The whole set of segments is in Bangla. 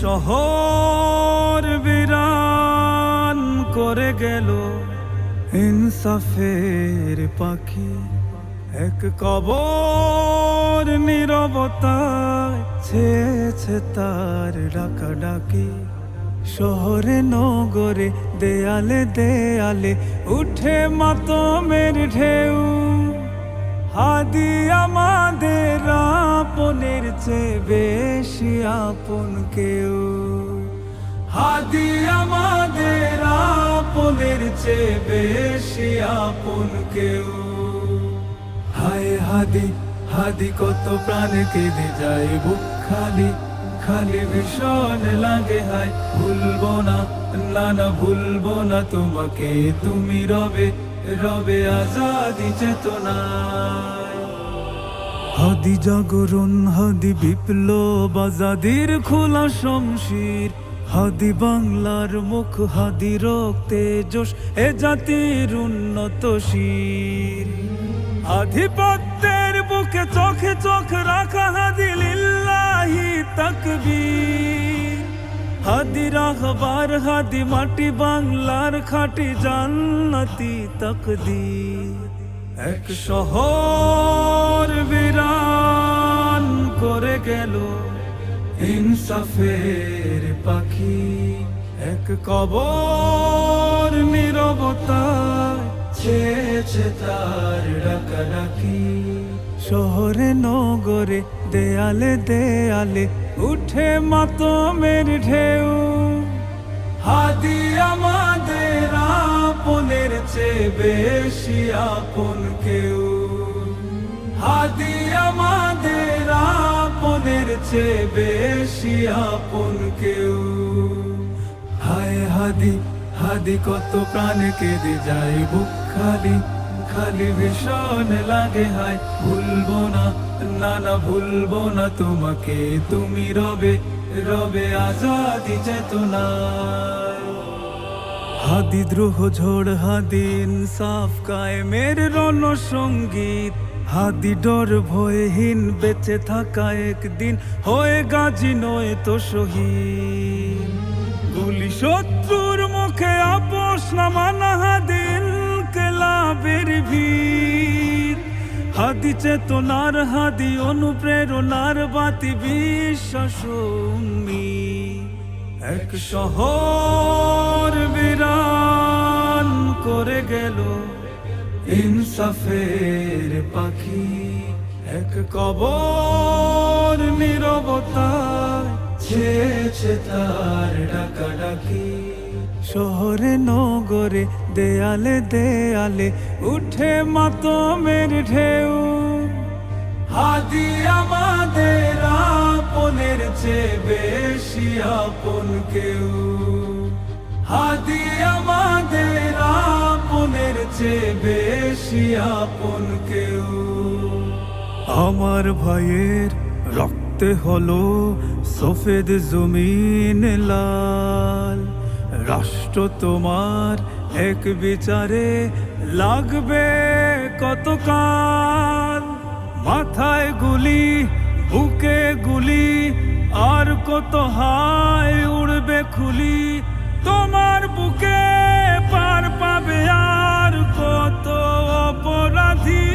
শহর বিরান করে গেল ইনসাফের পাখি, এক কবর নীরবতায় ছেয়েছে তার ডাকাডাকি। শহরে নগরে দেয়ালে দেয়ালে উঠে মাতমের ঢেউ, হাদি আমাদের আপনের চেয়ে বেশি আপন কেউ, হাদি আমাদের আপনের চেয়ে বেশি আপন কেউ। হায় হাদি হাদি কত প্রাণ কেঁদে যায় বুক খালি খালি ভীষণ লাগে। হায় ভুলবো না, না না ভুলবো না তোমাকে, তুমি রবে রবে আজাদি চেতনায়। হাদি জাগরণ, হাদি বিপ্লব, আজাদির খোলা শমশির, হাদি বাংলার মুখ, হাদি রক্তে জোশ এ জাতির উন্নত শির। আধিপত্যের বুকে চোখে চোখ রাখা, হাদি লিল্লাহি তাকবীর। হাদি রাহবার, হাদি মাটি বাংলার খাঁটি জান্নাতি তাকদীর। এক শহর বিরান করে গেল ইনসাফের পাখি, এক কবর নীরবতায় ছেয়েছে তার ডাকাডাকি। শহরে নগরে দেয়ালে দেয়ালে উঠে মাতমের ঢেউ, হাদি আমাদের আপনের চেয়ে বেশি আপন কেউ, হাদি আমাদের আপনের চেয়ে বেশি আপন কেউ। হায় হাদি হাদি কত প্রাণ কেঁদে যায় বুক খালি খালি ভীষণ লাগে। হায় ভুলবো না, না না ভুলবো না তোমাকে, তুমি রবে রবে আজাদি চেতনায়। হাদি দ্রোহ ঝড়, হাদি ইনসাফ কায়েমের রণসঙ্গীত, হাদি ডর ভয়হীন বেঁচে থাকা একদিন হয়ে গাজী নয় তো শহীদ। গুলি শত্রুর মুখে আপোষ না মানা, হাদি ইনকিলাবের ভিত, হাদি চেতনার, হাদি অনুপ্রেরণার বাতি, বিশ্বাস উম্মিদ। এক শহর বিরান করে গেল ইনসাফের পাখি, এক কবর নীরবতায় ছেয়েছে তার ডাকাডাকি। শহরে নগরে দেয়ালে দেয়ালে উঠে মাতমের ঢেউ, হাদি আমাদের আপনের চেয়ে বেশি আপন কেউ, হাদি আমাদের আপনের চেয়ে বেশি আপন কেউ। আমার ভাইয়ের রক্তে হলো সফেদ জমিন লাল, রাষ্ট্র তোমার এক বিচারে লাগবে কতকাল। মাথায় গুলি, বুকে গুলি, আর কত হায় উড়বে খুলি, তোমার বুকে পার পাবে আর কত অপরাধী।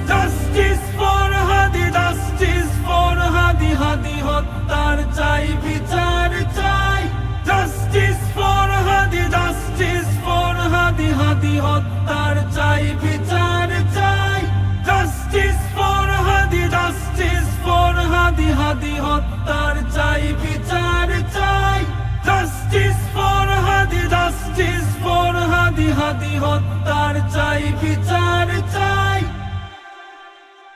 Justice for Hadi, justice for Hadi, Hadi হত্যার চাই বিচার চাই। Justice for Hadi, justice for Hadi, Hadi হত্যার চাই বিচার চাই। Justice for Hadi, justice for Hadi, Hadi হত্যার চাই বিচার চাই। Justice for Hadi, justice for Hadi, Hadi হত্যার চাই বিচার।